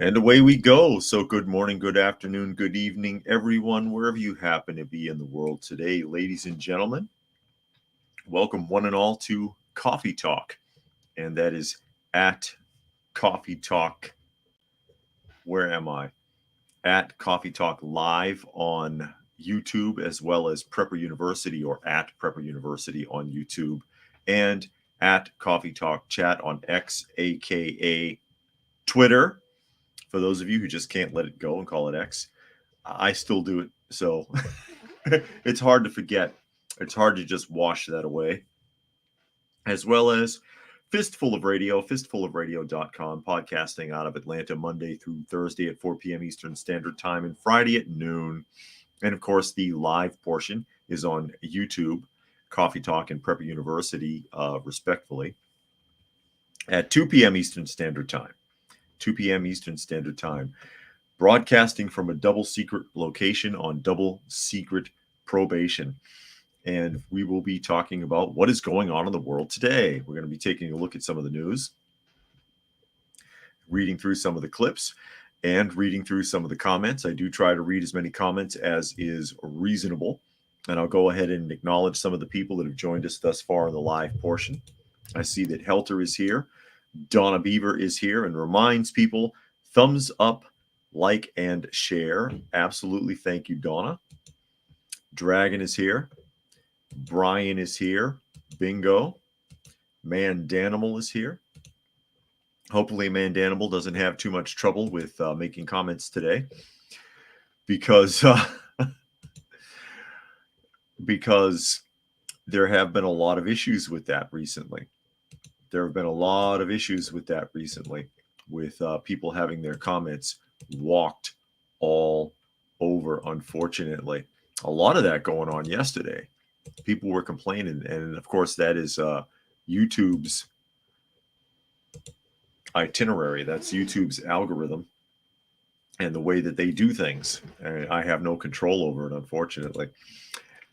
And away we go. So good morning, good afternoon, good evening, everyone, wherever you happen to be in the world today. Ladies and gentlemen, welcome one and all to Coffee Talk. And that is at Coffee Talk. Where am I? At Coffee Talk Live on YouTube, as well as Prepper University or at Prepper University on YouTube, and at Coffee Talk Chat on X, aka Twitter. For those of you who just can't let it go and call it X, I still do it. So it's hard to forget. It's hard to just wash that away. As well as Fistful of Radio, fistfulofradio.com, podcasting out of Atlanta Monday through Thursday at 4 p.m. Eastern Standard Time and Friday at noon. And of course, the live portion is on YouTube, Coffee Talk and Prepper University, respectfully, at 2 p.m. Eastern Standard Time. 2 p.m. Eastern Standard Time, broadcasting from a double secret location on double secret probation. And we will be talking about what is going on in the world today. We're going to be taking a look at some of the news, reading through some of the clips, and reading through some of the comments. I do try to read as many comments as is reasonable. And I'll go ahead and acknowledge some of the people that have joined us thus far in the live portion. I see that Helter is here. Donna Beaver is here and reminds people, thumbs up, like, and share. Absolutely. Thank you, Donna. Dragon is here. Brian is here. Bingo. Mandanimal is here. Hopefully Mandanimal doesn't have too much trouble with making comments today because there have been a lot of issues with that recently. There have been a lot of issues with that recently, with people having their comments walked all over, unfortunately. A lot of that going on yesterday. People were complaining, and of course that is YouTube's itinerary. That's YouTube's algorithm and the way that they do things. And I have no control over it, unfortunately.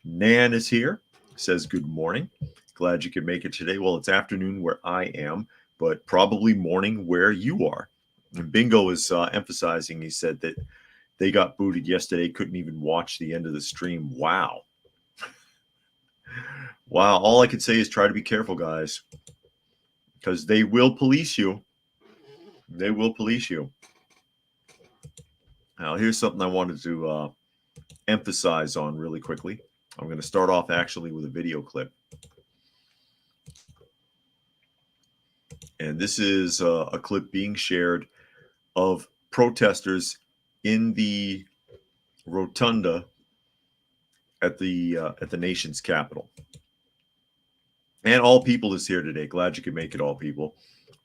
Nan is here, says good morning. Glad you could make it today. Well, it's afternoon where I am, but probably morning where you are. And Bingo is emphasizing, he said that they got booted yesterday, couldn't even watch the end of the stream. Wow. Wow. All I could say is try to be careful, guys, because they will police you. They will police you. Now, here's something I wanted to emphasize on really quickly. I'm going to start off actually with a video clip. And this is a clip being shared of protesters in the rotunda at the nation's capital. And All People is here today. Glad you could make it, All People.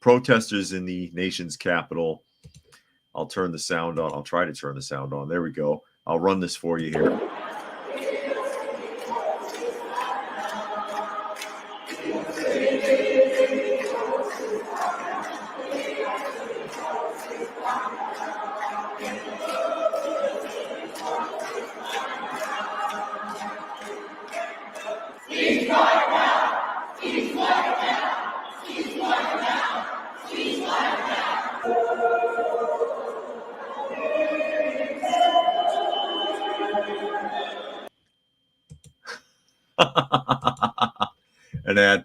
Protesters in the nation's capital. I'll turn the sound on. I'll try to turn the sound on. There we go. I'll run this for you here. An ad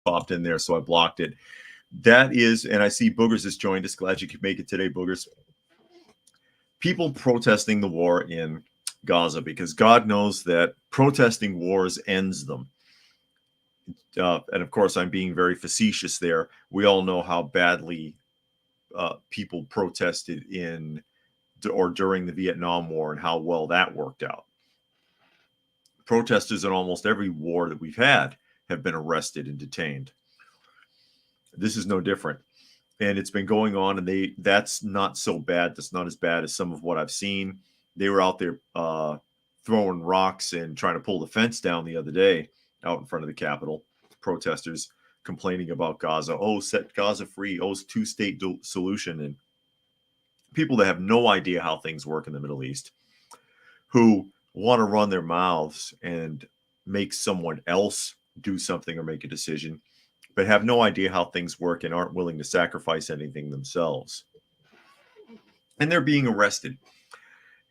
popped in there, so I blocked it. That is, and I see Boogers has joined us. Glad you could make it today, Boogers. People protesting the war in Gaza, because God knows that protesting wars ends them. And of course, I'm being very facetious there. We all know how badly people protested in or during the Vietnam War and how well that worked out. Protesters in almost every war that we've had have been arrested and detained. This is no different. And it's been going on, and that's not so bad. That's not as bad as some of what I've seen. They were out there throwing rocks and trying to pull the fence down the other day out in front of the Capitol. Protesters complaining about Gaza. Oh, set Gaza free. Oh, it's two-state solution. And people that have no idea how things work in the Middle East, who want to run their mouths and make someone else do something or make a decision, but have no idea how things work and aren't willing to sacrifice anything themselves. and they're being arrested.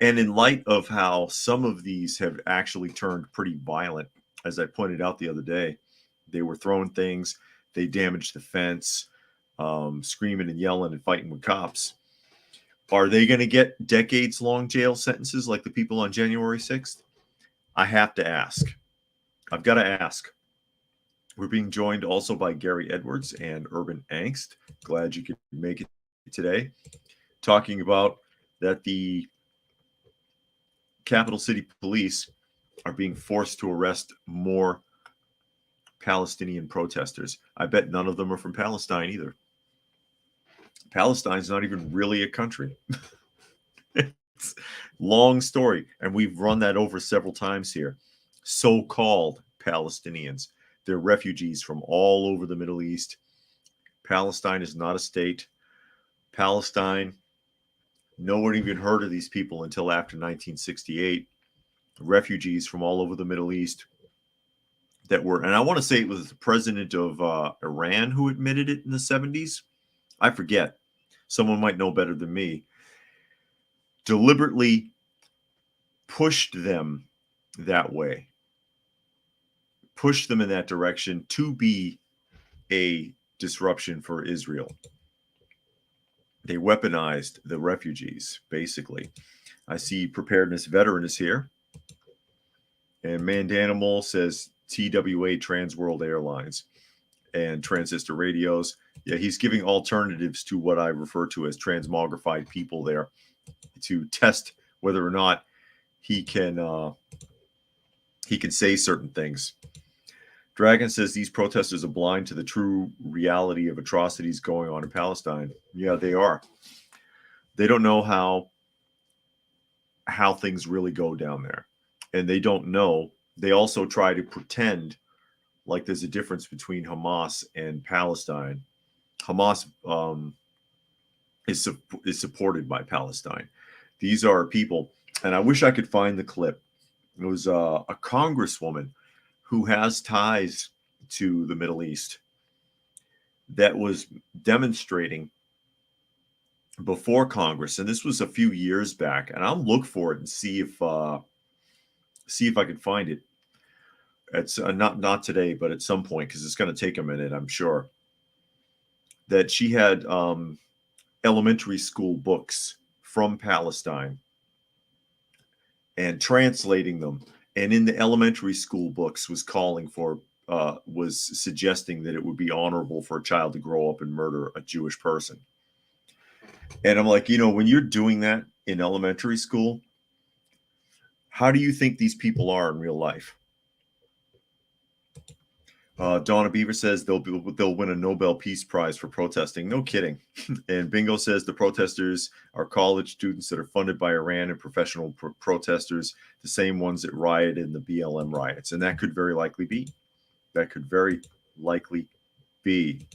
And in light of how some of these have actually turned pretty violent, as I pointed out the other day, they were throwing things, they damaged the fence, screaming and yelling and fighting with cops. Are they going to get decades-long jail sentences like the people on January 6th? I have to ask. I've got to ask. We're being joined also by Gary Edwards and Urban Angst. Glad you could make it today. Talking about that the capital city police are being forced to arrest more Palestinian protesters. I bet none of them are from Palestine either. Palestine's not even really a country. It's long story, and we've run that over several times here. So-called Palestinians. They're refugees from all over the Middle East. Palestine is not a state. Palestine, no one even heard of these people until after 1968. Refugees from all over the Middle East that were, and I want to say it was the president of Iran who admitted it in the 70s. I forget. Someone might know better than me. Deliberately pushed them that way, pushed them in that direction to be a disruption for Israel. They weaponized the refugees, basically. I see Preparedness Veteran is here. And Mandanimal says TWA Trans World Airlines and transistor radios. Yeah, he's giving alternatives to what I refer to as transmogrified people there to test whether or not he can say certain things. Dragon says these protesters are blind to the true reality of atrocities going on in Palestine. Yeah, they are. They don't know how things really go down there. And they don't know. They also try to pretend like there's a difference between Hamas and Palestine. Hamas is supported by Palestine. These are people, and I wish I could find the clip. It was a congresswoman who has ties to the Middle East that was demonstrating before Congress, and this was a few years back. And I'll look for it and see if I can find it. It's not today, but at some point, because it's going to take a minute, I'm sure. That she had elementary school books from Palestine and translating them. And in the elementary school books was calling for, was suggesting that it would be honorable for a child to grow up and murder a Jewish person. And I'm like, when you're doing that in elementary school, how do you think these people are in real life? Donna Beaver says they'll win a Nobel Peace Prize for protesting. No kidding. And Bingo says the protesters are college students that are funded by Iran and professional protesters, the same ones that rioted in the BLM riots. And that could very likely be. That could very likely be.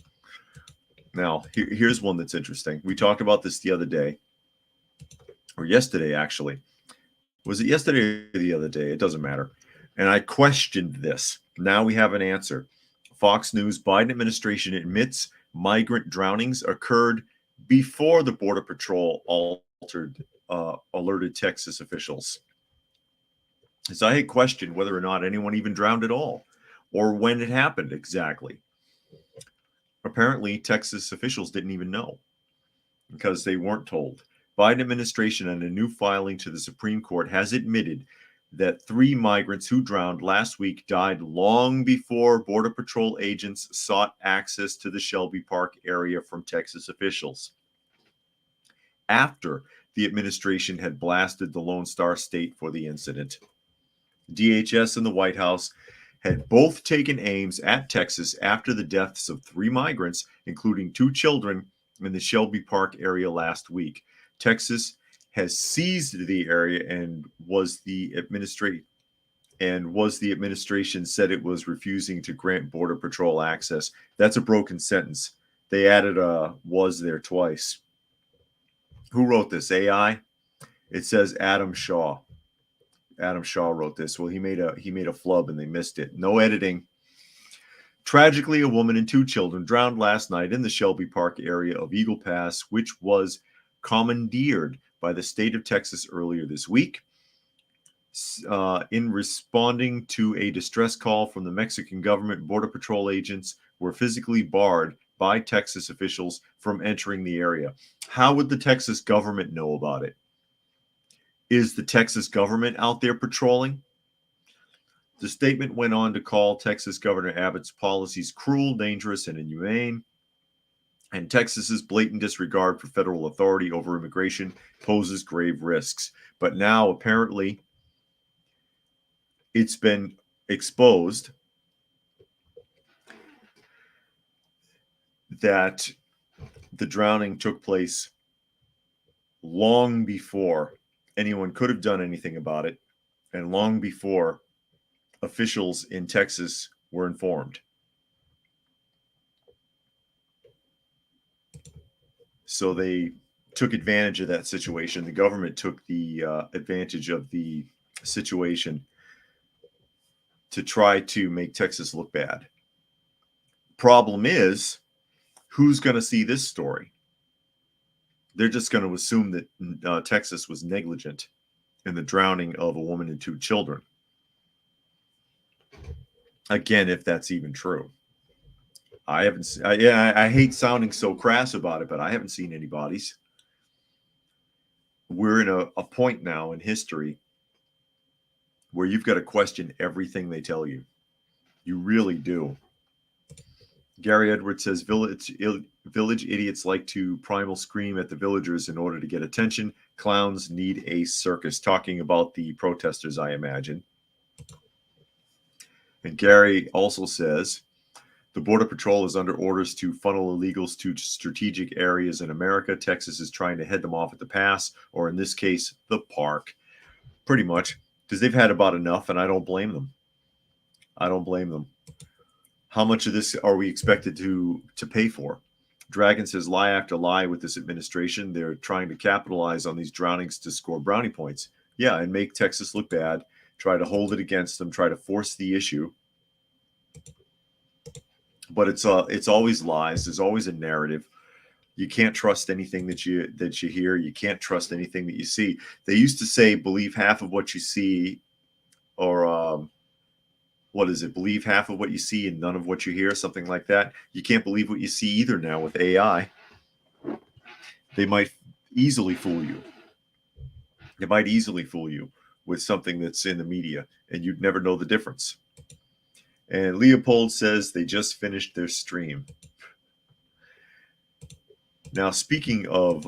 Now, here's one that's interesting. We talked about this the other day, or yesterday, actually. Was it yesterday or the other day? It doesn't matter. And I questioned this. Now we have an answer. Fox News, Biden administration admits migrant drownings occurred before the Border Patrol alerted Texas officials. So I had questioned whether or not anyone even drowned at all, or when it happened exactly. Apparently, Texas officials didn't even know because they weren't told. Biden administration in a new filing to the Supreme Court has admitted that 3 migrants who drowned last week died long before Border Patrol agents sought access to the Shelby Park area from Texas officials. After the administration had blasted the Lone Star State for the incident, DHS and the White House had both taken aims at Texas after the deaths of 3 migrants, including 2 children, in the Shelby Park area last week. Texas has seized the area and was the administration said it was refusing to grant Border Patrol access. That's a broken sentence. They added a was there twice. Who wrote this? AI? It says Adam Shaw. Adam Shaw wrote this. Well, he made a flub and they missed it. No editing. Tragically, a woman and 2 children drowned last night in the Shelby Park area of Eagle Pass, which was commandeered by the state of Texas earlier this week in responding to a distress call from the Mexican government. Border Patrol agents were physically barred by Texas officials from entering the area. How would the Texas government know about it? Is the Texas government out there patrolling? The statement went on to call Texas Governor Abbott's policies cruel, dangerous, and inhumane, and Texas's blatant disregard for federal authority over immigration poses grave risks. But now, apparently, it's been exposed that the drowning took place long before anyone could have done anything about it, and long before officials in Texas were informed. So they took advantage of that situation. The government took the advantage of the situation to try to make Texas look bad. Problem is, who's going to see this story? They're just going to assume that Texas was negligent in the drowning of a woman and 2 children. Again, if that's even true. I haven't. I hate sounding so crass about it, but I haven't seen any bodies. We're in a point now in history where you've got to question everything they tell you. You really do. Gary Edwards says, village idiots like to primal scream at the villagers in order to get attention. Clowns need a circus. Talking about the protesters, I imagine. And Gary also says, the Border Patrol is under orders to funnel illegals to strategic areas in America. Texas is trying to head them off at the pass, or in this case, the park. Pretty much, because they've had about enough, and I don't blame them. I don't blame them. How much of this are we expected to pay for? Dragon says, lie after lie with this administration. They're trying to capitalize on these drownings to score brownie points. Yeah, and make Texas look bad. Try to hold it against them. Try to force the issue. But it's always lies. There's always a narrative. You can't trust anything that you hear. You can't trust anything that you see. They used to say, believe half of what you see, or what is it? Believe half of what you see and none of what you hear, something like that. You can't believe what you see either now with AI. They might easily fool you. They might easily fool you with something that's in the media, and you'd never know the difference. And Leopold says they just finished their stream. Now, speaking of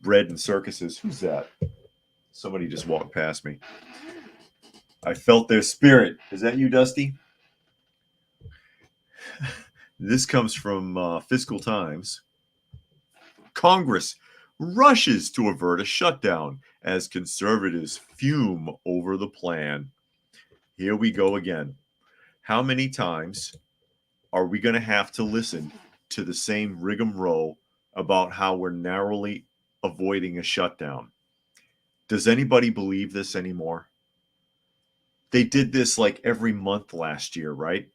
bread and circuses, who's that? Somebody just walked past me. I felt their spirit. Is that you, Dusty? This comes from Fiscal Times. Congress rushes to avert a shutdown as conservatives fume over the plan. Here we go again. How many times are we going to have to listen to the same rigmarole about how we're narrowly avoiding a shutdown? Does anybody believe this anymore? They did this like every month last year, right?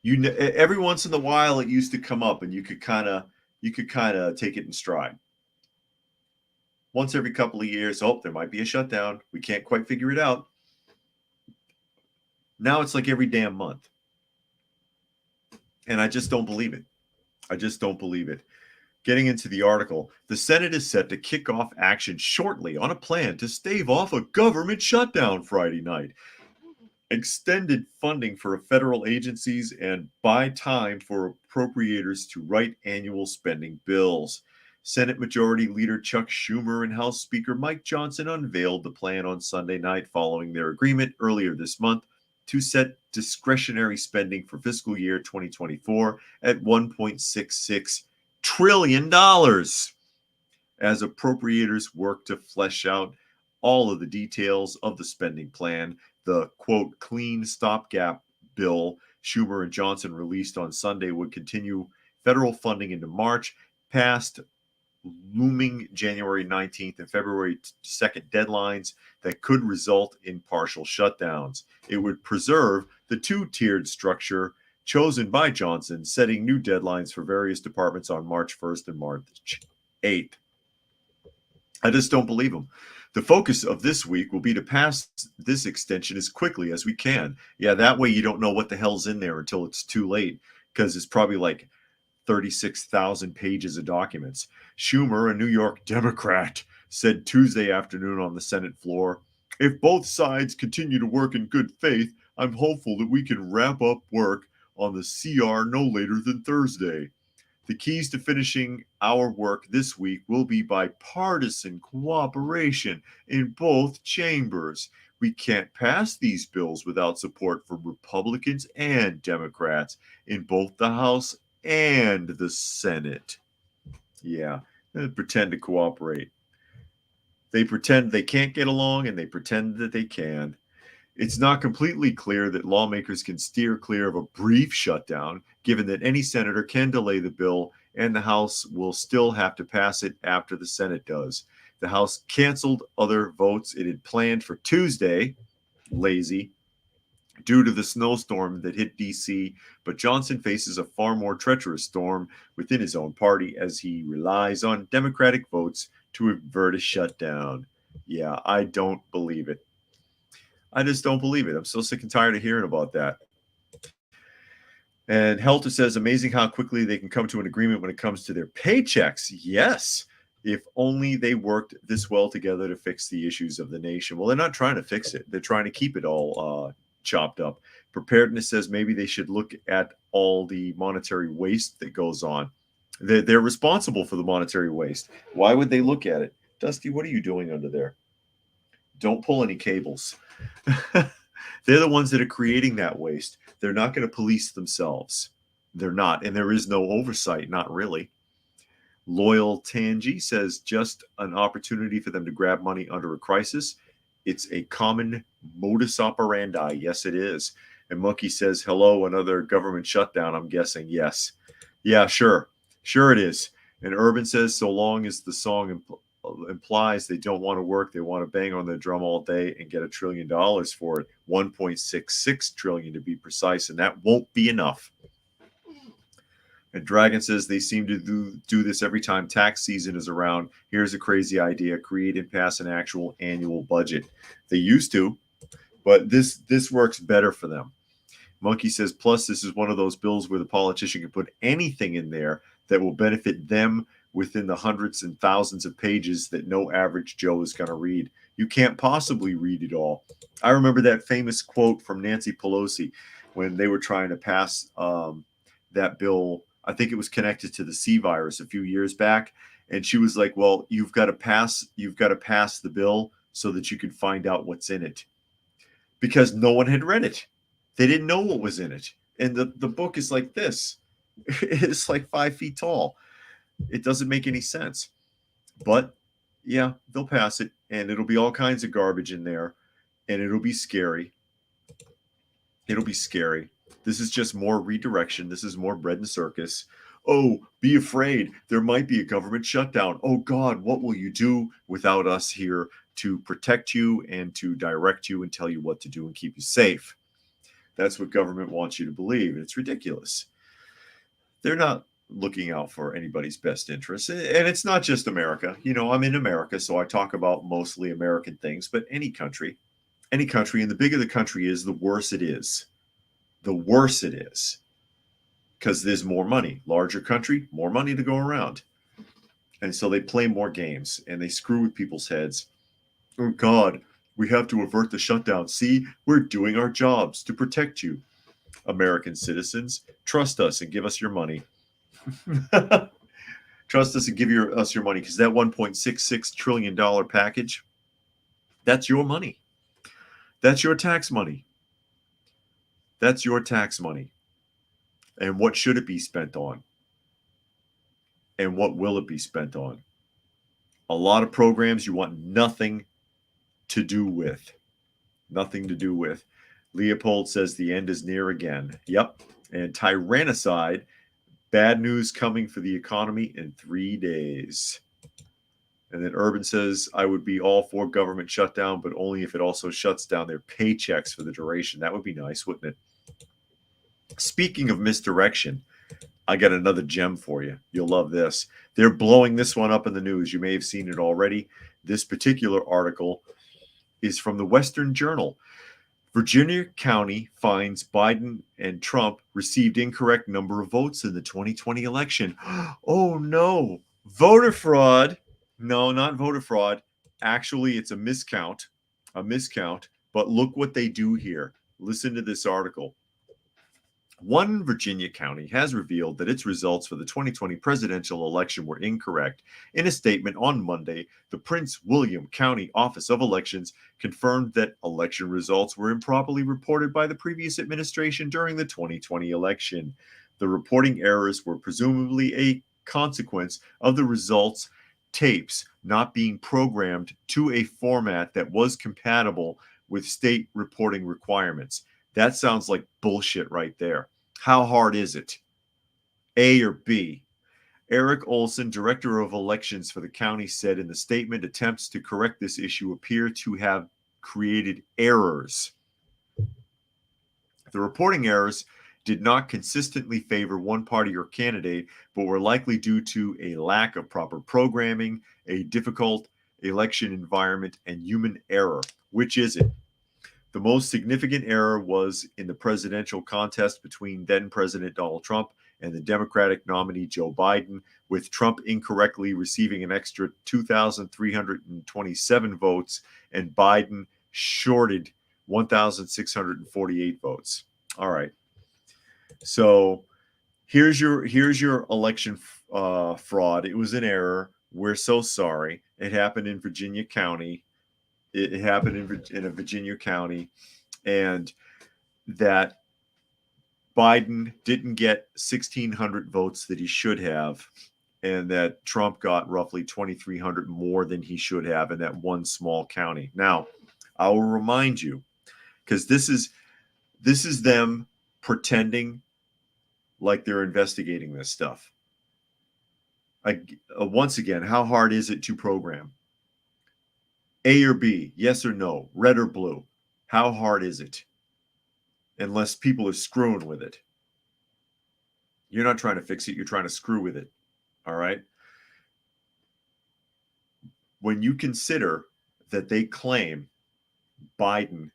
Every once in a while it used to come up, and you could kind of take it in stride. Once every couple of years, there might be a shutdown. We can't quite figure it out. Now it's like every damn month. And I just don't believe it. I just don't believe it. Getting into the article, the Senate is set to kick off action shortly on a plan to stave off a government shutdown Friday night. Extended funding for federal agencies and buy time for appropriators to write annual spending bills. Senate Majority Leader Chuck Schumer and House Speaker Mike Johnson unveiled the plan on Sunday night following their agreement earlier this month to set discretionary spending for fiscal year 2024 at $1.66 trillion as appropriators work to flesh out all of the details of the spending plan. The, quote, clean stopgap bill Schumer and Johnson released on Sunday would continue federal funding into March, past looming January 19th and February 2nd deadlines that could result in partial shutdowns. It would preserve the two-tiered structure chosen by Johnson, setting new deadlines for various departments on March 1st and March 8th. I just don't believe him. The focus of this week will be to pass this extension as quickly as we can. Yeah, that way you don't know what the hell's in there until it's too late, because it's probably like 36,000 pages of documents. Schumer, a New York Democrat, said Tuesday afternoon on the Senate floor, "If both sides continue to work in good faith, I'm hopeful that we can wrap up work on the CR no later than Thursday. The keys to finishing our work this week will be bipartisan cooperation in both chambers. We can't pass these bills without support from Republicans and Democrats in both the House and the Senate." Yeah, they pretend to cooperate. They pretend they can't get along and they pretend that they can. It's not completely clear that lawmakers can steer clear of a brief shutdown, given that any senator can delay the bill and the House will still have to pass it after the Senate does. The House canceled other votes it had planned for Tuesday, lazy, due to the snowstorm that hit D.C., but Johnson faces a far more treacherous storm within his own party as he relies on Democratic votes to avert a shutdown. Yeah, I don't believe it. I just don't believe it. I'm so sick and tired of hearing about that. And Helter says, amazing how quickly they can come to an agreement when it comes to their paychecks. Yes, if only they worked this well together to fix the issues of the nation. Well, they're not trying to fix it. They're trying to keep it all chopped up. Preparedness says maybe they should look at all the monetary waste that goes on. They're responsible for the monetary waste. Why would they look at it? Dusty, what are you doing under there? Don't pull any cables. They're the ones that are creating that waste. They're not going to police themselves. They're not. And there is no oversight, not really. Loyal Tangi says just an opportunity for them to grab money under a crisis. It's a common modus operandi. Yes, it is. And Monkey says, hello, another government shutdown, I'm guessing. Yes. Yeah, sure. Sure it is. And Urban says, so long as the song implies they don't want to work, they want to bang on their drum all day and get $1 trillion for it. 1.66 trillion to be precise, and that won't be enough. And Dragon says they seem to do this every time tax season is around. Here's a crazy idea: create and pass an actual annual budget. They used to, but this works better for them. Monkey says, plus this is one of those bills where the politician can put anything in there that will benefit them within the hundreds and thousands of pages that no average Joe is going to read. You can't possibly read it all. I remember that famous quote from Nancy Pelosi when they were trying to pass that bill. I think it was connected to the C virus a few years back. And she was like, well, you've got to pass the bill so that you can find out what's in it. Because no one had read it. They didn't know what was in it. And the book is like this. It's like 5 feet tall. It doesn't make any sense. But yeah, they'll pass it, and it'll be all kinds of garbage in there, and it'll be scary. It'll be scary. This is just more redirection. This is more bread and circus. Oh, be afraid. There might be a government shutdown. Oh, God, what will you do without us here to protect you and to direct you and tell you what to do and keep you safe? That's what government wants you to believe. And it's ridiculous. They're not looking out for anybody's best interests. And it's not just America. You know, I'm in America, so I talk about mostly American things, but any country, and the bigger the country is, the worse it is. The worse it is. Because there's more money. Larger country, more money to go around. And so they play more games, and they screw with people's heads. Oh, God, we have to avert the shutdown. See, we're doing our jobs to protect you. American citizens, trust us and give us your money. Trust us and give us your money, because that $1.66 trillion package, that's your money. That's your tax money. That's your tax money. And what should it be spent on? And what will it be spent on? A lot of programs you want nothing to do with. Nothing to do with. Leopold says the end is near again. Yep. And tyrannicide, bad news coming for the economy in 3 days. And then Urban says, I would be all for government shutdown, but only if it also shuts down their paychecks for the duration. That would be nice, wouldn't it? Speaking of misdirection, I got another gem for you. You'll love this. They're blowing this one up in the news. You may have seen it already. This particular article is from the Western Journal. Virginia County finds Biden and Trump received incorrect number of votes in the 2020 election. Oh no, voter fraud. No, not voter fraud. Actually, it's a miscount. A miscount. But look what they do here. Listen to this article. One Virginia county has revealed that its results for the 2020 presidential election were incorrect. In a statement on Monday, the Prince William County Office of Elections confirmed that election results were improperly reported by the previous administration during the 2020 election. The reporting errors were presumably a consequence of the results tapes not being programmed to a format that was compatible with state reporting requirements. That sounds like bullshit right there. How hard is it? A or B? Eric Olson, director of elections for the county, said in the statement attempts to correct this issue appear to have created errors. The reporting errors did not consistently favor one party or candidate, but were likely due to a lack of proper programming, a difficult election environment, and human error. Which is it? The most significant error was in the presidential contest between then President Donald Trump and the Democratic nominee Joe Biden, with Trump incorrectly receiving an extra 2,327 votes and Biden shorted 1,648 votes. All right. So here's your election fraud. It was an error. We're so sorry. It happened in Virginia County. It happened in a Virginia county, and that Biden didn't get 1,600 votes that he should have, and that Trump got roughly 2,300 more than he should have in that one small county. Now, I will remind you, because this is them pretending like they're investigating this stuff. Once again, how hard is it to program? A or B, yes or no, red or blue. How hard is it? Unless people are screwing with it. You're not trying to fix it, you're trying to screw with it. All right? When you consider that they claim Biden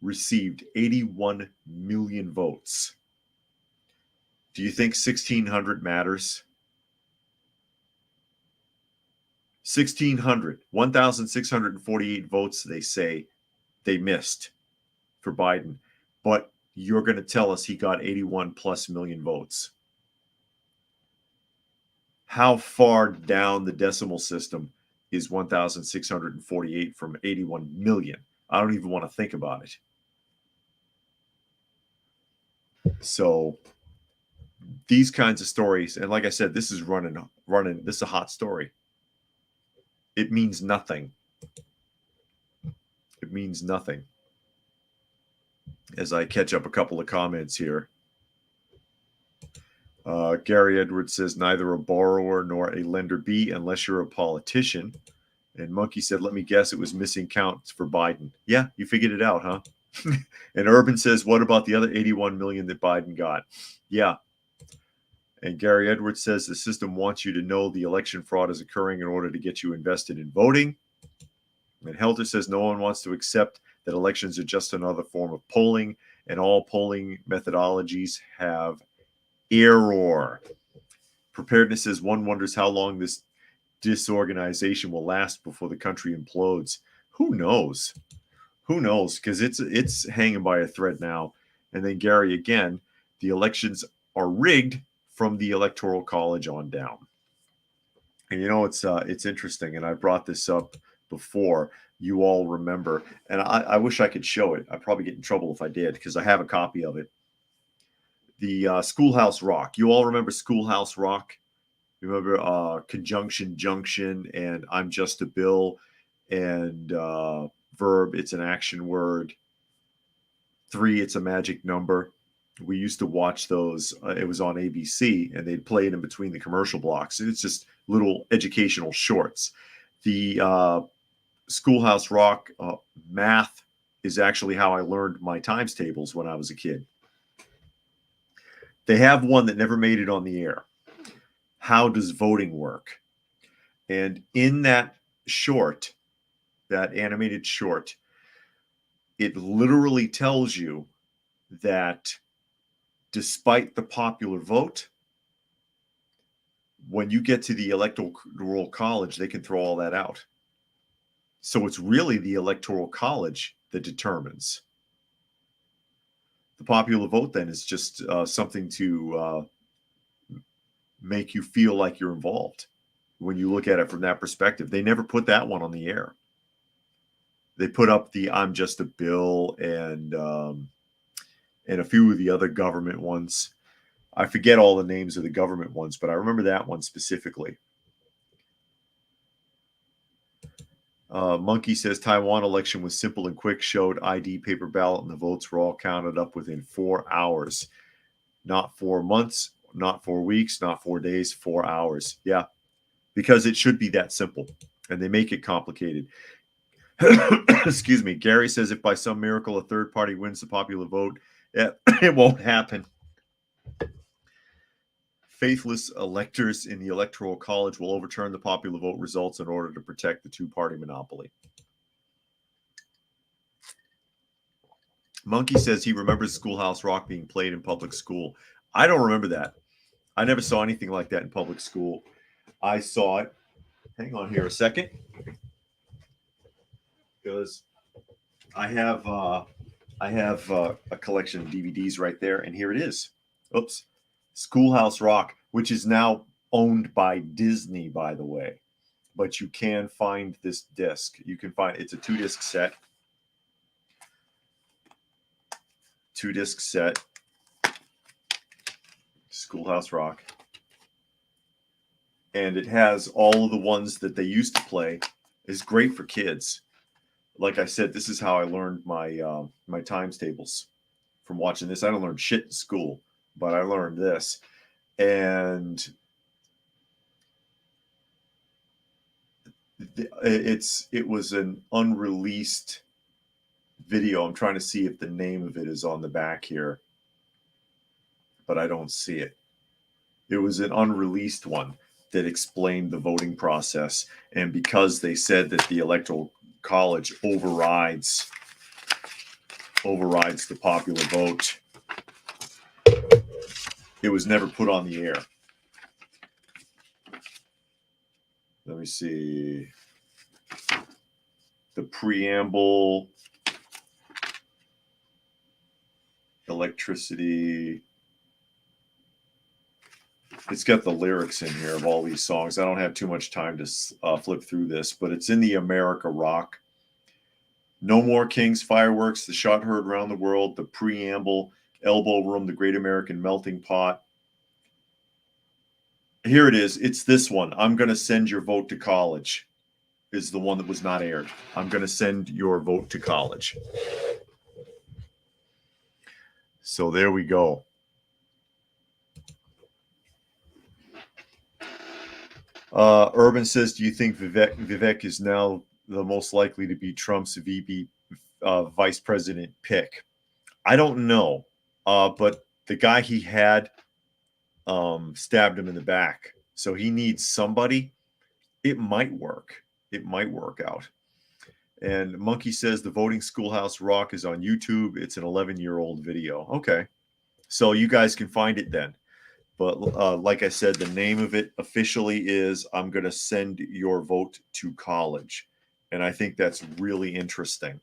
received 81 million votes, do you think 1,600 matters? 1,648 votes, they say they missed for Biden, but you're going to tell us he got 81 plus million votes. How far down the decimal system is 1,648 from 81 million? I don't even want to think about it. So these kinds of stories, and like I said, this is running. This is a hot story. It means nothing. It means nothing. As I catch up a couple of comments here. Gary Edwards says, neither a borrower nor a lender be unless you're a politician. And Monkey said, let me guess, it was missing counts for Biden. Yeah, you figured it out, huh? And Urban says, what about the other 81 million that Biden got? Yeah. And Gary Edwards says the system wants you to know the election fraud is occurring in order to get you invested in voting. And Helter says no one wants to accept that elections are just another form of polling, and all polling methodologies have error. Preparedness says one wonders how long this disorganization will last before the country implodes. Who knows? Who knows? Because it's hanging by a thread now. And then Gary again, the elections are rigged from the Electoral College on down. And you know, it's interesting, and I brought this up before. You all remember, and I wish I could show it. I'd probably get in trouble if I did, because I have a copy of it. The Schoolhouse Rock. You all remember Schoolhouse Rock? You remember conjunction, junction, and I'm just a bill, and verb, it's an action word. 3, it's a magic number. We used to watch those. It was on ABC, and they'd play it in between the commercial blocks. It's just little educational shorts. The Schoolhouse Rock math is actually how I learned my times tables when I was a kid. They have one that never made it on the air. How does voting work? And in that short, that animated short, it literally tells you that despite the popular vote, when you get to the electoral college, they can throw all that out. So it's really the electoral college that determines. The popular vote then is just something to make you feel like you're involved when you look at it from that perspective. They never put that one on the air. They put up the I'm Just a Bill and a few of the other government ones. I forget all the names of the government ones, but I remember that one specifically. Monkey says Taiwan election was simple and quick, showed ID paper ballot, and the votes were all counted up within 4 hours. Not 4 months, not 4 weeks, not 4 days, 4 hours. Yeah, because it should be that simple, and they make it complicated. Excuse me. Gary says if by some miracle a third party wins the popular vote, it won't happen. Faithless electors in the Electoral College will overturn the popular vote results in order to protect the two-party monopoly. Monkey says he remembers Schoolhouse Rock being played in public school. I don't remember that. I never saw anything like that in public school. I saw it. Hang on here a second. Because I have a collection of DVDs right there, and here it is. Oops. Schoolhouse Rock, which is now owned by Disney, by the way. But you can find this disc. You can find it's a 2-disc set. 2-disc set. Schoolhouse Rock. And it has all of the ones that they used to play. It's great for kids. Like I said, this is how I learned my my times tables from watching this. I don't learn shit in school, but I learned this. And it was an unreleased video. I'm trying to see if the name of it is on the back here, but I don't see it. It was an unreleased one that explained the voting process. And because they said that the Electoral College overrides the popular vote, it was never put on the air. Let me see. The preamble, electricity. It's got the lyrics in here of all these songs. I don't have too much time to flip through this, but it's in the America Rock. No More Kings, Fireworks, The Shot Heard Around the World, the preamble, Elbow Room, The Great American Melting Pot. Here it is. It's this one. I'm going to send your vote to college is the one that was not aired. I'm going to send your vote to college. So there we go. Urban says, do you think Vivek is now the most likely to be Trump's VP vice president pick? I don't know. But the guy he had stabbed him in the back. So he needs somebody. It might work. It might work out. And Monkey says the voting Schoolhouse Rock is on YouTube. It's an 11-year-old video. Okay. So you guys can find it then. But like I said, the name of it officially is I'm going to send your vote to college. And I think that's really interesting.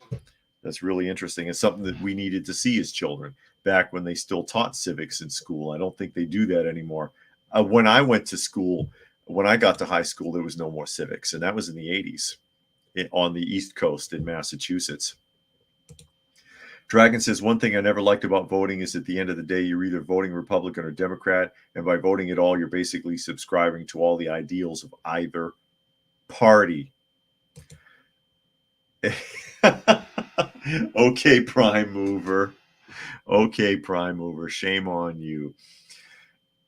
That's really interesting. It's something that we needed to see as children back when they still taught civics in school. I don't think they do that anymore. When I went to school, when I got to high school, there was no more civics. And that was in the 80s on the East Coast in Massachusetts. Dragon says, one thing I never liked about voting is at the end of the day, you're either voting Republican or Democrat. And by voting at all, you're basically subscribing to all the ideals of either party. Okay, Prime Mover. Okay, Prime Mover. Shame on you.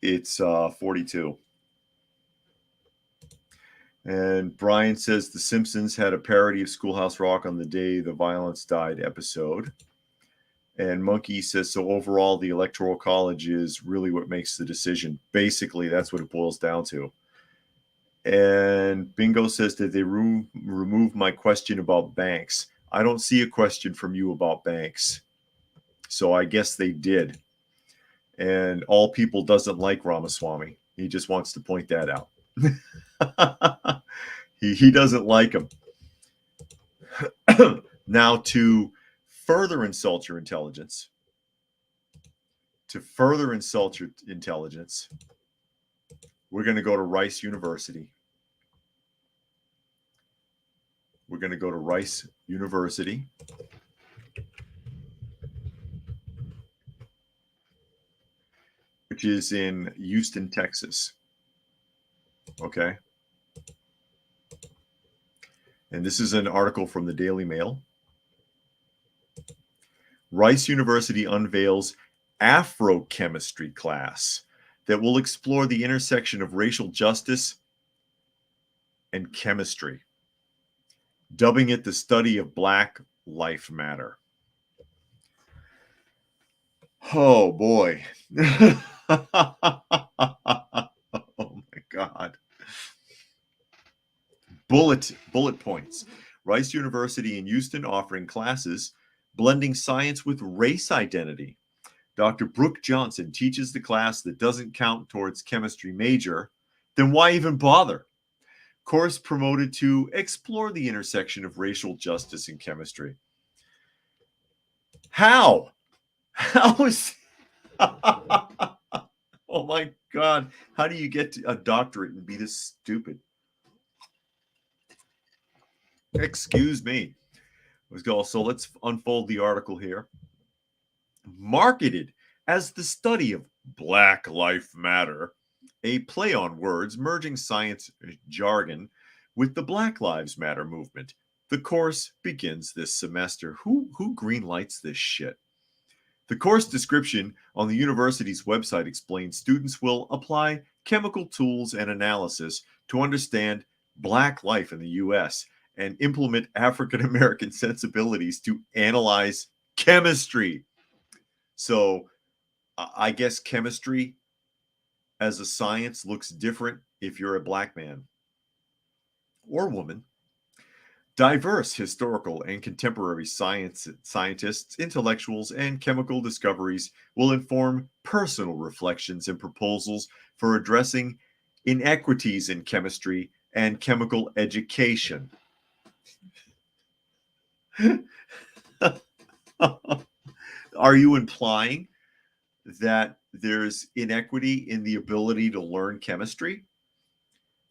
It's 42. And Brian says The Simpsons had a parody of Schoolhouse Rock on the Day the Violence Died episode. And Monkey says, so overall, the Electoral College is really what makes the decision. Basically, that's what it boils down to. And Bingo says, did they remove my question about banks? I don't see a question from you about banks. So I guess they did. And All People doesn't like Ramaswamy. He just wants to point that out. he doesn't like him. Now, to further insult your intelligence, we're going to go to Rice University. We're going to go to Rice University. Which is in Houston, Texas. Okay. And this is an article from the Daily Mail. Rice University unveils Afrochemistry class that will explore the intersection of racial justice and chemistry, dubbing it the study of Black Life Matter. Oh, boy. Oh, my God. Bullet points. Rice University in Houston offering classes blending science with race identity. Dr. Brooke Johnson teaches the class that doesn't count towards chemistry major. Then why even bother? Course promoted to explore the intersection of racial justice and chemistry. How? How is... Oh my God. How do you get a doctorate and be this stupid? Excuse me. So let's unfold the article here. Marketed as the study of Black Life Matter, a play on words merging science jargon with the Black Lives Matter movement. The course begins this semester. Who greenlights this shit? The course description on the university's website explains students will apply chemical tools and analysis to understand Black life in the U.S. and implement African American sensibilities to analyze chemistry. So I guess chemistry as a science looks different if you're a Black man or woman. Diverse historical and contemporary scientists, intellectuals, and chemical discoveries will inform personal reflections and proposals for addressing inequities in chemistry and chemical education. Are you implying that there's inequity in the ability to learn chemistry?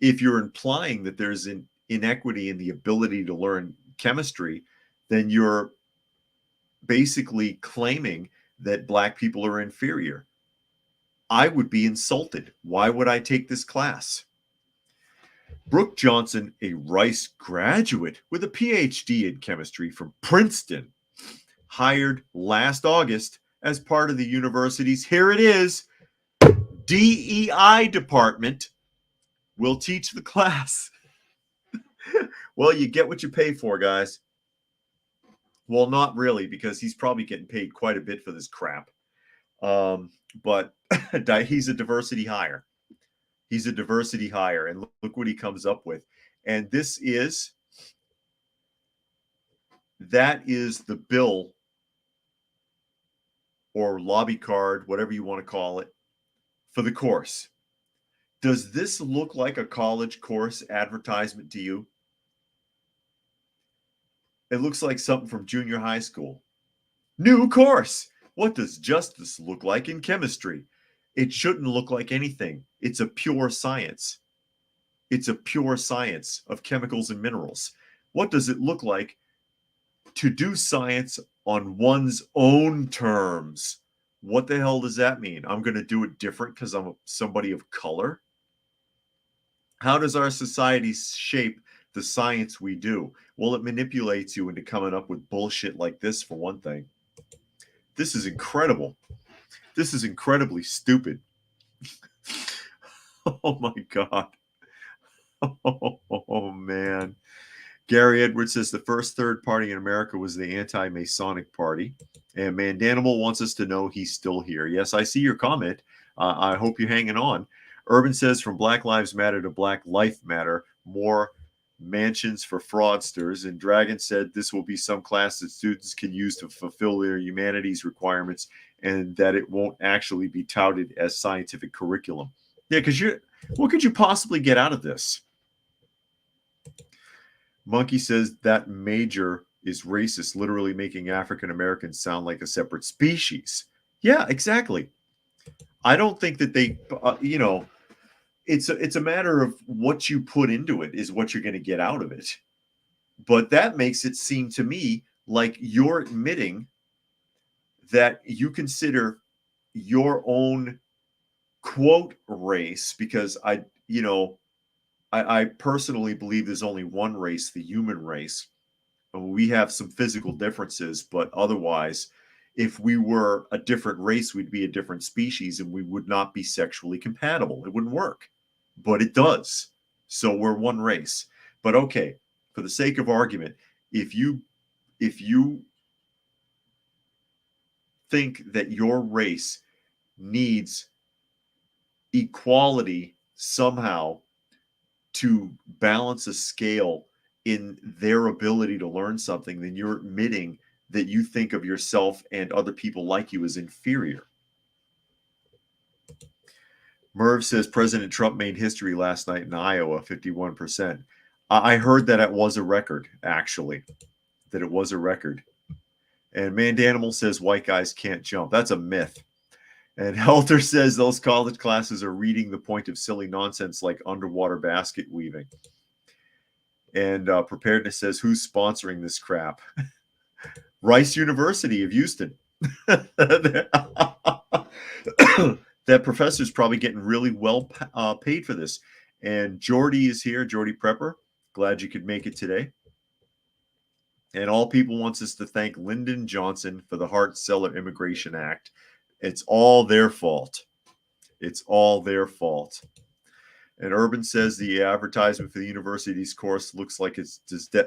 If you're implying that there's an inequity in the ability to learn chemistry, then you're basically claiming that Black people are inferior. I would be insulted. Why would I take this class? Brooke Johnson, a Rice graduate with a PhD in chemistry from Princeton, hired last August as part of the university's, here it is, DEI department, will teach the class. Well, you get what you pay for, guys. Well, not really, because he's probably getting paid quite a bit for this crap. But he's a diversity hire. He's a diversity hire, and look what he comes up with. And that is the bill or lobby card, whatever you want to call it, for the course. Does this look like a college course advertisement to you? It looks like something from junior high school. New course. What does justice look like in chemistry? It shouldn't look like anything. It's a pure science. It's a pure science of chemicals and minerals. What does it look like to do science on one's own terms? What the hell does that mean? I'm going to do it different because I'm somebody of color? How does our society shape the science we do? Well, it manipulates you into coming up with bullshit like this, for one thing. This is incredible. This is incredibly stupid. Oh my God. Oh man. Gary Edwards says the first third party in America was the anti-Masonic party. And Mandanimal wants us to know he's still here. Yes, I see your comment. I hope you're hanging on. Urban says from Black Lives Matter to Black Life Matter, more mansions for fraudsters. And Dragon said this will be some class that students can use to fulfill their humanities requirements and that it won't actually be touted as scientific curriculum. Yeah, because what could you possibly get out of this? Monkey says that major is racist, literally making African Americans sound like a separate species. Yeah, exactly. I don't think that they, it's a matter of what you put into it is what you're going to get out of it. But that makes it seem to me like you're admitting that you consider your own quote race, because I personally believe there's only one race, the human race. We have some physical differences, but otherwise, if we were a different race, we'd be a different species and we would not be sexually compatible. It wouldn't work, but it does. So we're one race. But okay, for the sake of argument, if you think that your race needs equality somehow to balance a scale in their ability to learn something, then you're admitting that you think of yourself and other people like you as inferior. Merv says President Trump made history last night in Iowa, 51%. I heard that it was a record, actually, that it was a record. And Mandanimal says white guys can't jump. That's a myth. And Helter says those college classes are reading the point of silly nonsense like underwater basket weaving. And Preparedness says, who's sponsoring this crap? Rice University of Houston. That professor's probably getting really well paid for this. And Jordy is here, Jordy Prepper. Glad you could make it today. And All People wants us to thank Lyndon Johnson for the Hart-Celler Immigration Act. It's all their fault. It's all their fault. And Urban says the advertisement for the university's course looks like it's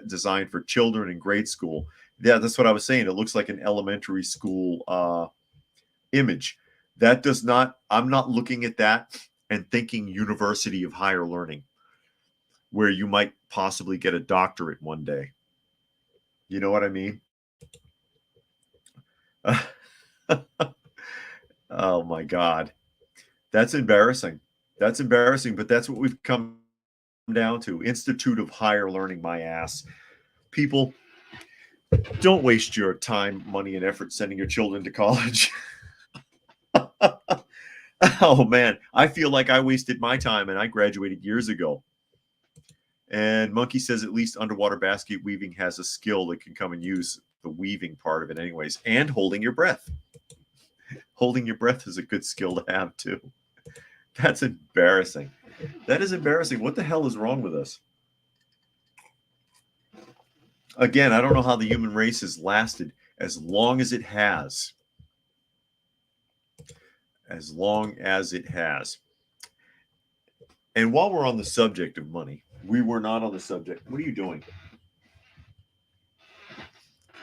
designed for children in grade school. Yeah, that's what I was saying. It looks like an elementary school image. That does not, I'm not looking at that and thinking University of Higher Learning, where you might possibly get a doctorate one day. You know what I mean? Oh my God. That's embarrassing. That's embarrassing, but that's what we've come down to. Institute of Higher Learning, my ass. People, don't waste your time, money, and effort sending your children to college. Oh man, I feel like I wasted my time and I graduated years ago. And Monkey says at least underwater basket weaving has a skill that can come and use the weaving part of it anyways. And holding your breath. Holding your breath is a good skill to have too. That's embarrassing. That is embarrassing. What the hell is wrong with us? Again, I don't know how the human race has lasted as long as it has. As long as it has. And while we're on the subject of money, we were not on the subject. What are you doing?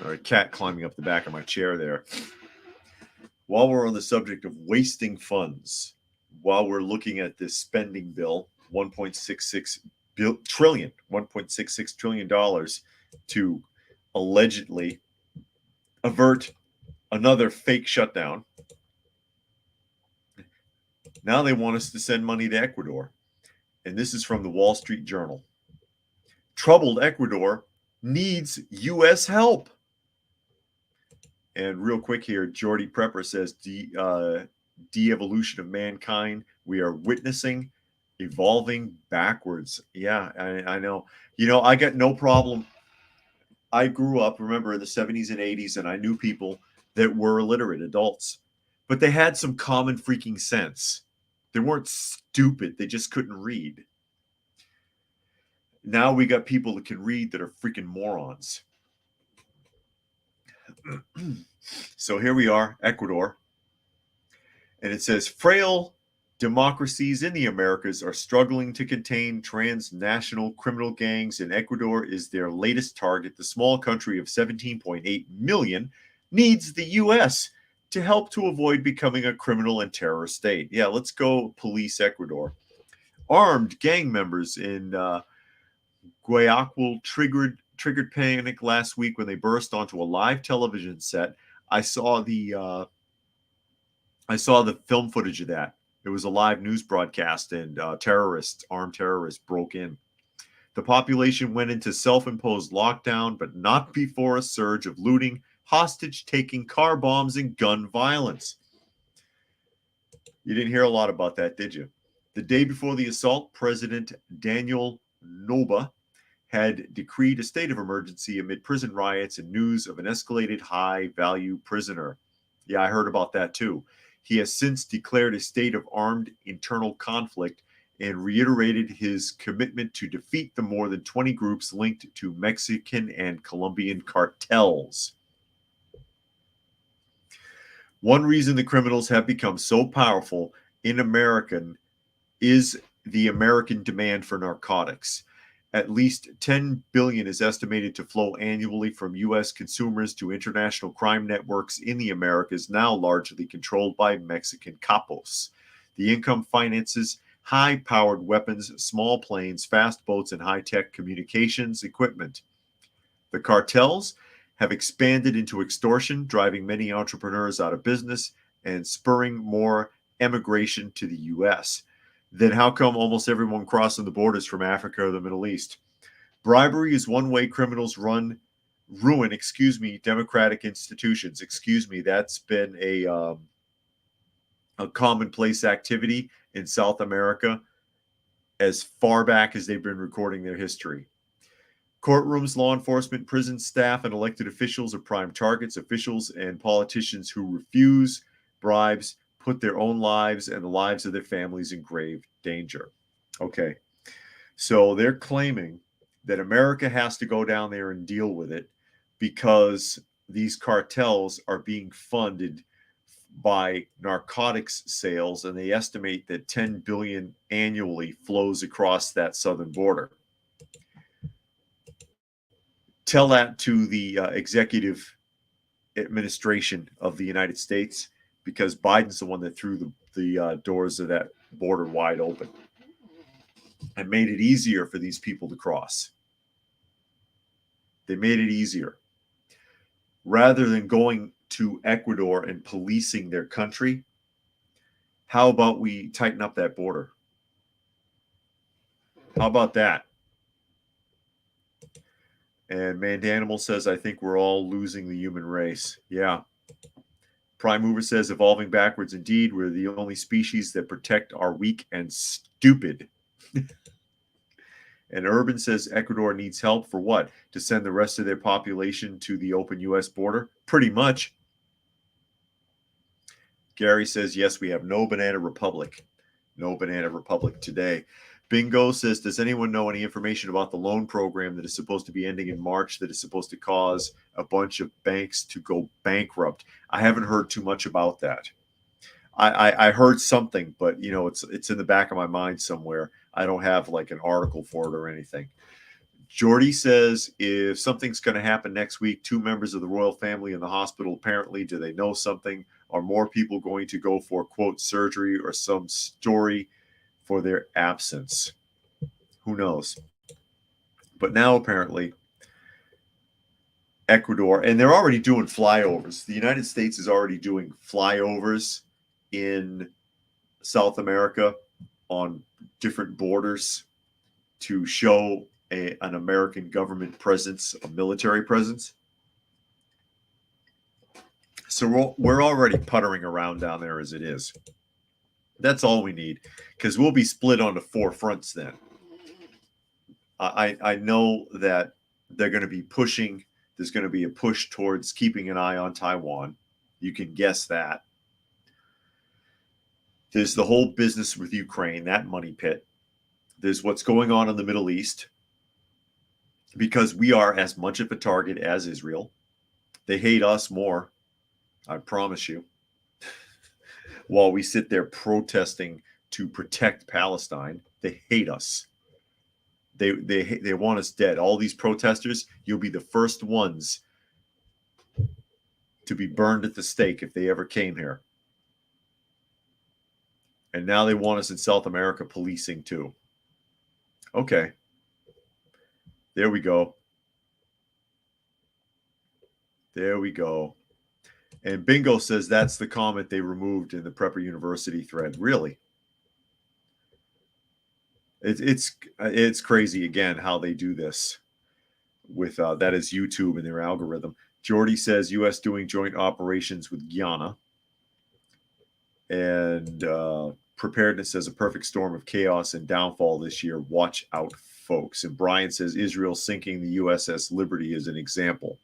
All right, cat climbing up the back of my chair there. While we're on the subject of wasting funds, while we're looking at this spending bill, $1.66 trillion to allegedly avert another fake shutdown. Now they want us to send money to Ecuador. And this is from the Wall Street Journal. Troubled Ecuador needs U.S. help. And real quick here, Jordy Prepper says, de-evolution of mankind. We are witnessing evolving backwards. Yeah, I know. You know, I got no problem. I grew up, remember, in the 70s and 80s, and I knew people that were illiterate adults. But they had some common freaking sense. They weren't stupid. They just couldn't read. Now we got people that can read that are freaking morons. So here we are, Ecuador. And it says, frail Democracies in the Americas are struggling to contain transnational criminal gangs, and Ecuador is their latest target. The small country of 17.8 million needs the U.S. to help to avoid becoming a criminal and terrorist state. Yeah, let's go police Ecuador. Armed gang members in Guayaquil triggered panic last week when they burst onto a live television set. I saw the film footage of that. It was a live news broadcast, and armed terrorists, broke in. The population went into self-imposed lockdown, but not before a surge of looting, hostage-taking, car bombs, and gun violence. You didn't hear a lot about that, did you? The day before the assault, President Daniel Noboa had decreed a state of emergency amid prison riots and news of an escalated high-value prisoner. Yeah, I heard about that too. He has since declared a state of armed internal conflict and reiterated his commitment to defeat the more than 20 groups linked to Mexican and Colombian cartels. One reason the criminals have become so powerful in America is the American demand for narcotics. At least $10 billion is estimated to flow annually from U.S. consumers to international crime networks in the Americas, now largely controlled by Mexican capos. The income finances high-powered weapons, small planes, fast boats, and high-tech communications equipment. The cartels have expanded into extortion, driving many entrepreneurs out of business and spurring more emigration to the U.S. Then how come almost everyone crossing the borders from Africa or the Middle East? Bribery is one way criminals ruin democratic institutions. That's been a commonplace activity in South America as far back as they've been recording their history. Courtrooms, law enforcement, prison staff, and elected officials are prime targets. Officials and politicians who refuse bribes put their own lives and the lives of their families in grave danger. Okay, so they're claiming that America has to go down there and deal with it because these cartels are being funded by narcotics sales, and they estimate that $10 billion annually flows across that southern border. Tell that to the executive administration of the United States, because Biden's the one that threw the doors of that border wide open and made it easier for these people to cross. They made it easier. Rather than going to Ecuador and policing their country, how about we tighten up that border? How about that? And Mandanimal says, I think we're all losing the human race. Yeah. Prime Mover says, evolving backwards indeed. We're the only species that protect our weak and stupid. And Urban says, Ecuador needs help for what? To send the rest of their population to the open U.S. border? Pretty much. Gary says, yes, we have no banana republic. No banana republic today. Bingo says, does anyone know any information about the loan program that is supposed to be ending in March that is supposed to cause a bunch of banks to go bankrupt? I haven't heard too much about that. I heard something, but it's in the back of my mind somewhere. I don't have like an article for it or anything. Jordy says, if something's going to happen next week, 2 members of the royal family in the hospital, apparently, do they know something? Are more people going to go for, quote, surgery or some story for their absence? Who knows? But now apparently Ecuador, and they're already doing flyovers. The United States is already doing flyovers in South America on different borders to show an American government presence, a military presence. So we're already puttering around down there as it is. That's all we need, because we'll be split onto 4 fronts then. I know that they're going to be pushing. There's going to be a push towards keeping an eye on Taiwan. You can guess that. There's the whole business with Ukraine, that money pit. There's what's going on in the Middle East, because we are as much of a target as Israel. They hate us more, I promise you. While we sit there protesting to protect Palestine. They hate us. They want us dead. All these protesters, you'll be the first ones to be burned at the stake if they ever came here. And now they want us in South America policing too. Okay. There we go. There we go. And Bingo says that's the comment they removed in the Prepper University thread. Really? It's crazy again how they do this with that is YouTube and their algorithm. Jordy says U.S. doing joint operations with Guyana, and preparedness as a perfect storm of chaos and downfall this year. Watch out, folks. And Brian says Israel sinking the USS Liberty is an example.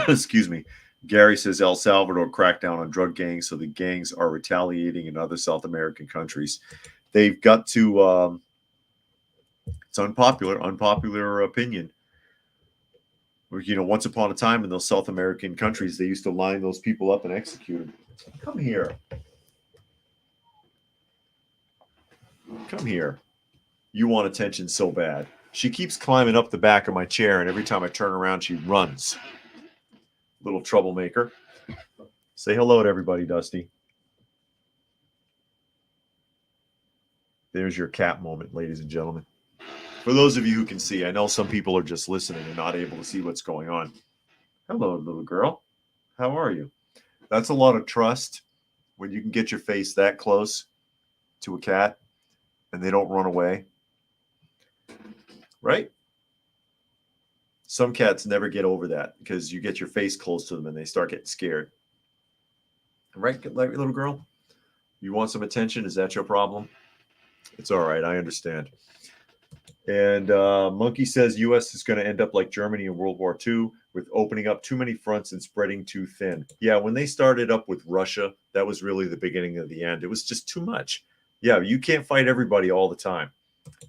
Excuse me. Gary says El Salvador cracked down on drug gangs, so the gangs are retaliating in other South American countries. They've got to, it's unpopular opinion. You know, once upon a time in those South American countries, they used to line those people up and execute them. Come here. Come here. You want attention so bad. She keeps climbing up the back of my chair, and every time I turn around, she runs. Little troublemaker. Say hello to everybody, Dusty. There's your cat moment, ladies and gentlemen. For those of you who can see, I know some people are just listening and not able to see what's going on. Hello, little girl. How are you? That's a lot of trust when you can get your face that close to a cat and they don't run away. Right? Some cats never get over that because you get your face close to them and they start getting scared. Right, little girl? You want some attention? Is that your problem? It's all right. I understand. And Monkey says U.S. is going to end up like Germany in World War II with opening up too many fronts and spreading too thin. Yeah, when they started up with Russia, that was really the beginning of the end. It was just too much. Yeah, you can't fight everybody all the time.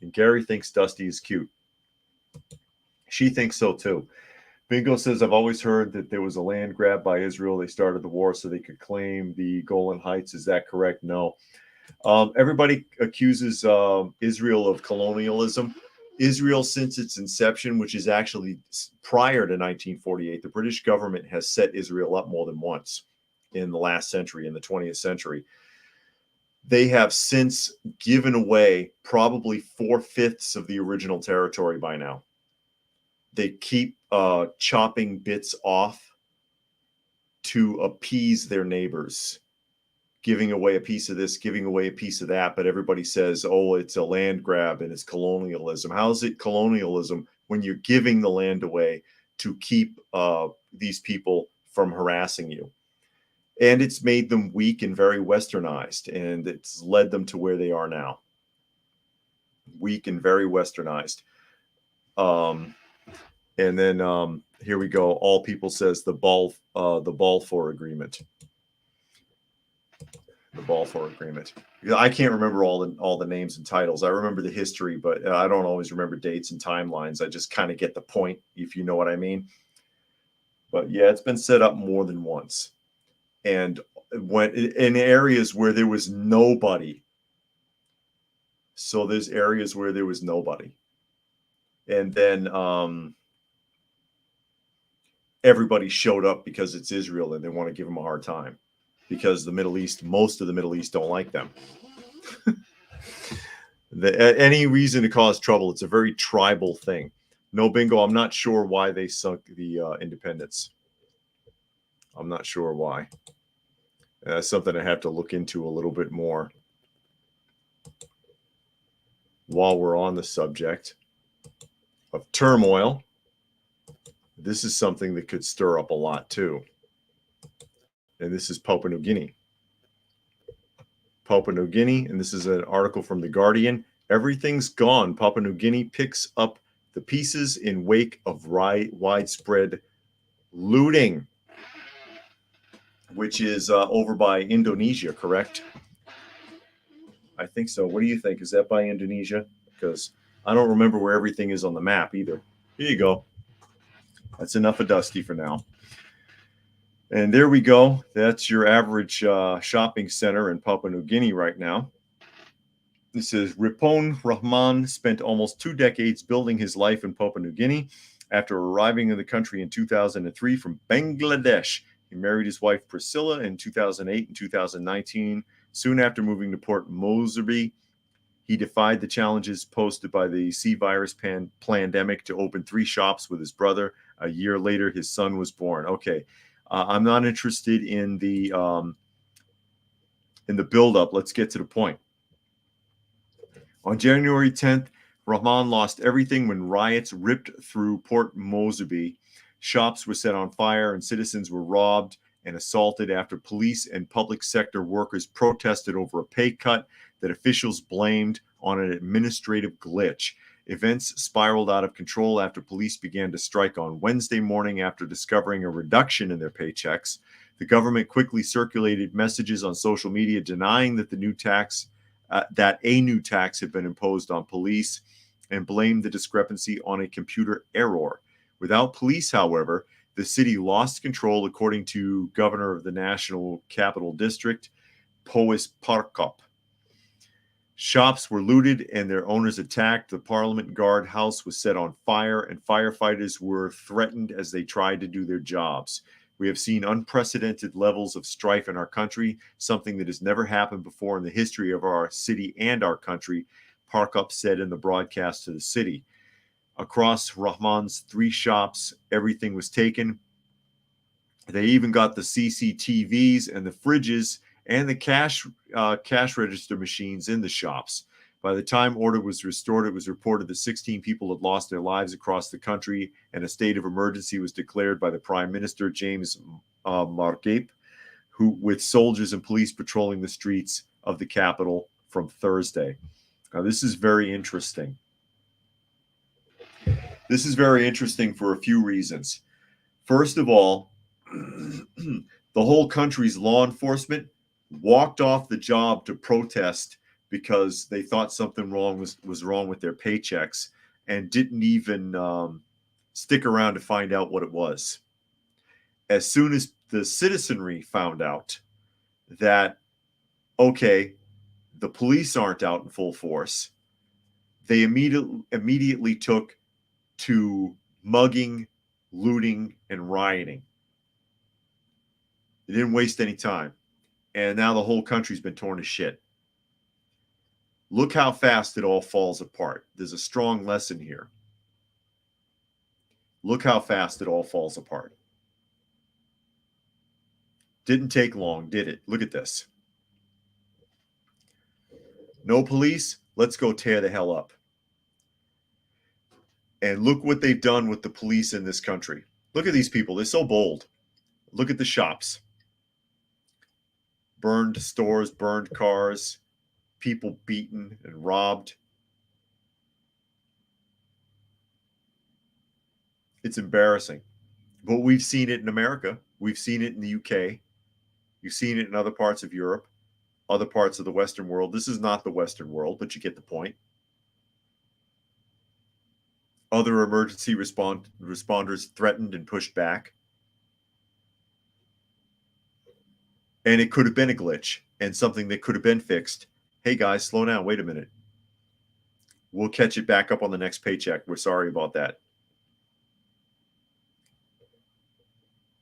And Gary thinks Dusty is cute. She thinks so too. Bingo says, I've always heard that there was a land grab by Israel. They started the war so they could claim the Golan Heights. Is that correct? No. Everybody accuses Israel of colonialism. Israel, since its inception, which is actually prior to 1948, the British government has set Israel up more than once in the last century, in the 20th century. They have since given away probably 4/5 of the original territory by now. They keep chopping bits off to appease their neighbors, giving away a piece of this, giving away a piece of that. But everybody says, oh, it's a land grab and it's colonialism. How is it colonialism when you're giving the land away to keep these people from harassing you? And it's made them weak and very westernized, and it's led them to where they are now. Weak and very westernized. And then here we go. All people says the Balfour Agreement. The Balfour Agreement. I can't remember all the names and titles. I remember the history, but I don't always remember dates and timelines. I just kind of get the point, if you know what I mean. But yeah, it's been set up more than once. And when in areas where there was nobody. So there's areas where there was nobody. And then everybody showed up because it's Israel and they want to give them a hard time because the Middle East, most of the Middle East don't like them. Any reason to cause trouble, it's a very tribal thing. No, Bingo, I'm not sure why they sunk the independence. I'm not sure why. That's something I have to look into a little bit more. While we're on the subject of turmoil, this is something that could stir up a lot too. And this is Papua New Guinea. Papua New Guinea, and this is an article from The Guardian. Everything's gone. Papua New Guinea picks up the pieces in wake of widespread looting, which is over by Indonesia, correct? I think so. What do you think? Is that by Indonesia? Because I don't remember where everything is on the map either. Here you go. That's enough of Dusty for now. And there we go. That's your average shopping center in Papua New Guinea right now. It says Ripon Rahman spent almost 2 decades building his life in Papua New Guinea. After arriving in the country in 2003 from Bangladesh, he married his wife Priscilla in 2008 and 2019. Soon after moving to Port Moresby, he defied the challenges posted by the C virus pandemic to open 3 shops with his brother. A year later, his son was born. Okay, I'm not interested in the buildup. Let's get to the point. On January 10th, Rahman lost everything when riots ripped through Port Moresby. Shops were set on fire and citizens were robbed and assaulted after police and public sector workers protested over a pay cut that officials blamed on an administrative glitch. Events spiraled out of control after police began to strike on Wednesday morning after discovering a reduction in their paychecks. The government quickly circulated messages on social media denying that a new tax had been imposed on police and blamed the discrepancy on a computer error. Without police, however, the city lost control, according to Governor of the National Capital District, Pois Parkop. Shops were looted and their owners attacked. The Parliament Guard House was set on fire and firefighters were threatened as they tried to do their jobs. We have seen unprecedented levels of strife in our country, something that has never happened before in the history of our city and our country, Parkop said in the broadcast to the city. Across Rahman's 3 shops, everything was taken. They even got the CCTVs and the fridges and the cash register machines in the shops. By the time order was restored, it was reported that 16 people had lost their lives across the country, and a state of emergency was declared by the Prime Minister, James Margape, with soldiers and police patrolling the streets of the capital from Thursday. Now, this is very interesting. This is very interesting for a few reasons. First of all, the whole country's law enforcement walked off the job to protest because they thought something was wrong with their paychecks and didn't even stick around to find out what it was. As soon as the citizenry found out that, okay, the police aren't out in full force, they immediately took to mugging, looting, and rioting. They didn't waste any time. And now the whole country's been torn to shit. Look how fast it all falls apart. There's a strong lesson here. Look how fast it all falls apart. Didn't take long, did it? Look at this. No police, let's go tear the hell up. And look what they've done with the police in this country. Look at these people. They're so bold. Look at the shops. Burned stores, burned cars, people beaten and robbed. It's embarrassing. But we've seen it in America. We've seen it in the UK. You've seen it in other parts of Europe, other parts of the Western world. This is not the Western world, but you get the point. Other emergency responders threatened and pushed back. And it could have been a glitch and something that could have been fixed. Hey guys, slow down. Wait a minute. We'll catch it back up on the next paycheck. We're sorry about that.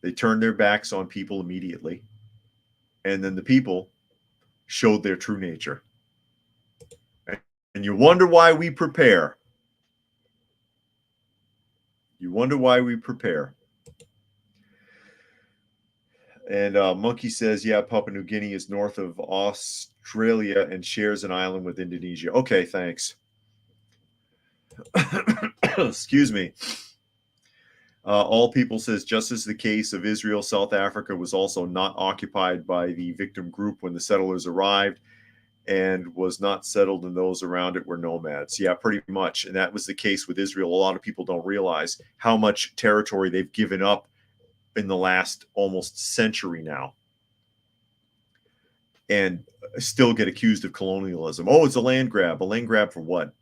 They turned their backs on people immediately. And then the people showed their true nature. And you wonder why we prepare. You wonder why we prepare. And Monkey says, yeah, Papua New Guinea is north of Australia and shares an island with Indonesia. Okay, thanks. Excuse me. All People says, just as the case of Israel, South Africa was also not occupied by the victim group when the settlers arrived and was not settled, and those around it were nomads. Yeah, pretty much. And that was the case with Israel. A lot of people don't realize how much territory they've given up in the last almost century now, and still get accused of colonialism. Oh, it's a land grab. A land grab for what?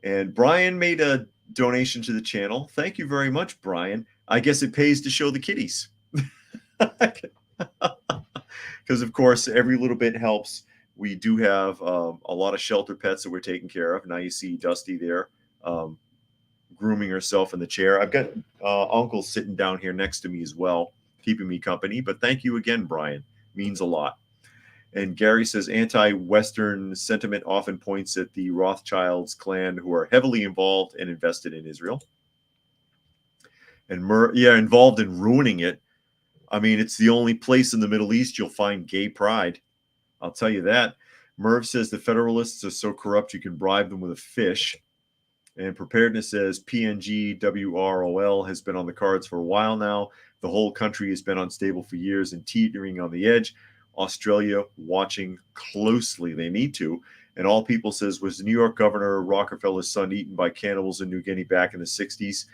And Brian made a donation to the channel. Thank you very much, Brian. I guess it pays to show the kitties. Because, of course, every little bit helps. We do have a lot of shelter pets that we're taking care of. Now you see Dusty there grooming herself in the chair. I've got Uncle sitting down here next to me as well, keeping me company. But thank you again, Brian. Means a lot. And Gary says anti-Western sentiment often points at the Rothschilds clan, who are heavily involved and invested in Israel. And involved in ruining it. I mean, it's the only place in the Middle East you'll find gay pride. I'll tell you that. Merv says the Federalists are so corrupt you can bribe them with a fish. And Preparedness says PNG WROL has been on the cards for a while now. The whole country has been unstable for years and teetering on the edge. Australia watching closely. They need to. And All People says, was the New York Governor Rockefeller's son eaten by cannibals in New Guinea back in the 60s?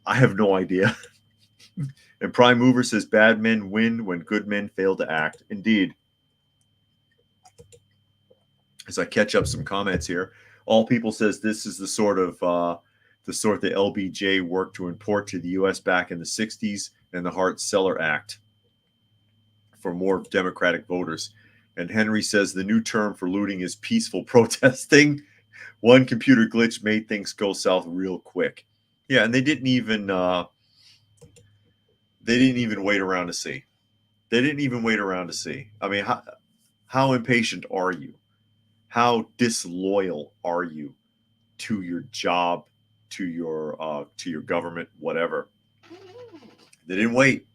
I have no idea. And Prime Mover says, bad men win when good men fail to act. Indeed. As I catch up some comments here, All People says this is the sort that LBJ worked to import to the U.S. back in the 60s and the Hart-Celler Act for more Democratic voters. And Henry says the new term for looting is peaceful protesting. One computer glitch made things go south real quick. Yeah, and they didn't even wait around to see. They didn't even wait around to see. I mean, how impatient are you? How disloyal are you to your job, to your government, whatever? They didn't wait.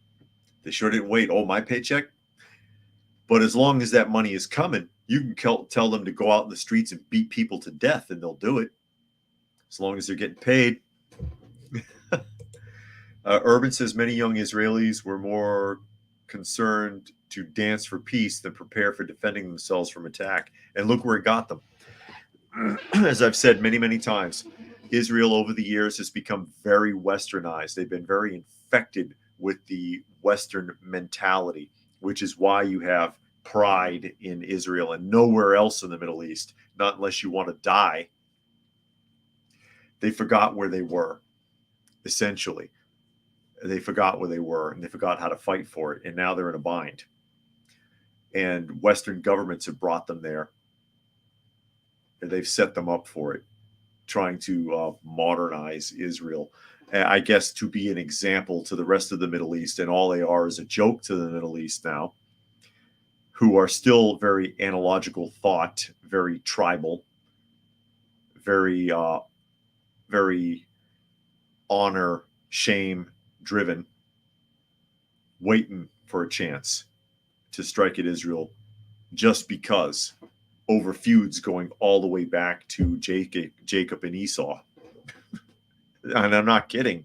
They sure didn't wait. Oh, my paycheck? But as long as that money is coming, you can tell them to go out in the streets and beat people to death, and they'll do it. As long as they're getting paid. Urban says many young Israelis were more concerned to dance for peace than prepare for defending themselves from attack. And look where it got them. As I've said many, many times, Israel over the years has become very westernized. They've been very infected with the Western mentality, which is why you have pride in Israel and nowhere else in the Middle East, not unless you want to die. They forgot where they were, essentially. They forgot where they were, and they forgot how to fight for it, and now they're in a bind. And Western governments have brought them there. And they've set them up for it, trying to modernize Israel, I guess, to be an example to the rest of the Middle East, and all they are is a joke to the Middle East now, who are still very analogical thought, very tribal, very honor, shame driven, waiting for a chance to strike at Israel just because, over feuds going all the way back to Jacob and Esau. And I'm not kidding.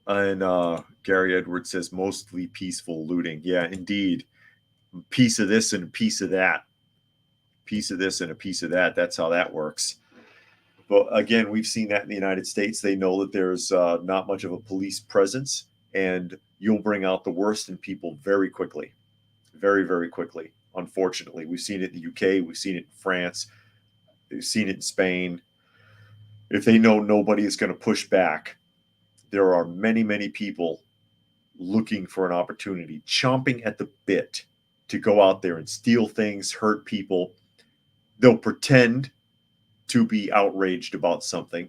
And Gary Edwards says mostly peaceful looting. Yeah, indeed. Piece of this and a piece of that. Piece of this and a piece of that. That's how that works. But again, we've seen that in the United States. They know that there's not much of a police presence, and you'll bring out the worst in people very quickly. Very, very quickly. Unfortunately, we've seen it in the UK. We've seen it in France. We've seen it in Spain. If they know nobody is going to push back, there are many, many people looking for an opportunity, chomping at the bit to go out there and steal things, hurt people. They'll pretend to be outraged about something.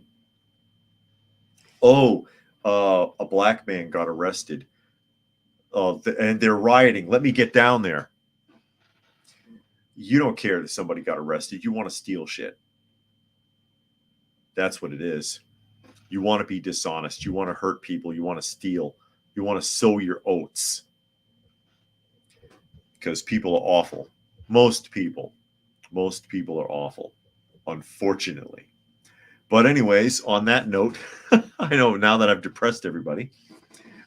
Oh, a black man got arrested. And they're rioting. Let me get down there. You don't care that somebody got arrested. You want to steal shit. That's what it is. You want to be dishonest. You want to hurt people. You want to steal. You want to sow your oats. Because people are awful. Most people are awful, unfortunately. But anyways, on that note, I know now that I've depressed everybody,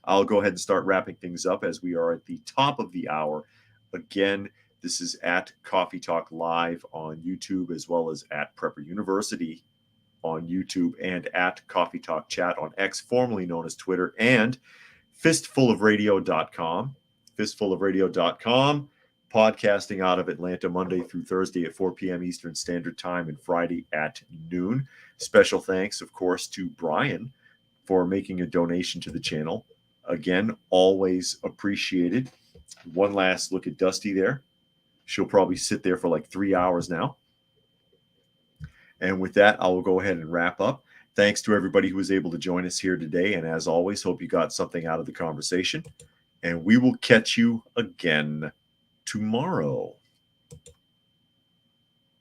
I'll go ahead and start wrapping things up as we are at the top of the hour. Again, this is at Coffee Talk Live on YouTube, as well as at Prepper University on YouTube, and at Coffee Talk Chat on X, formerly known as Twitter, and fistfulofradio.com. Fistfulofradio.com, podcasting out of Atlanta Monday through Thursday at 4 p.m. Eastern Standard Time and Friday at noon. Special thanks, of course, to Brian for making a donation to the channel. Again, always appreciated. One last look at Dusty there. She'll probably sit there for like 3 hours now. And with that, I will go ahead and wrap up. Thanks to everybody who was able to join us here today. And as always, hope you got something out of the conversation. And we will catch you again tomorrow.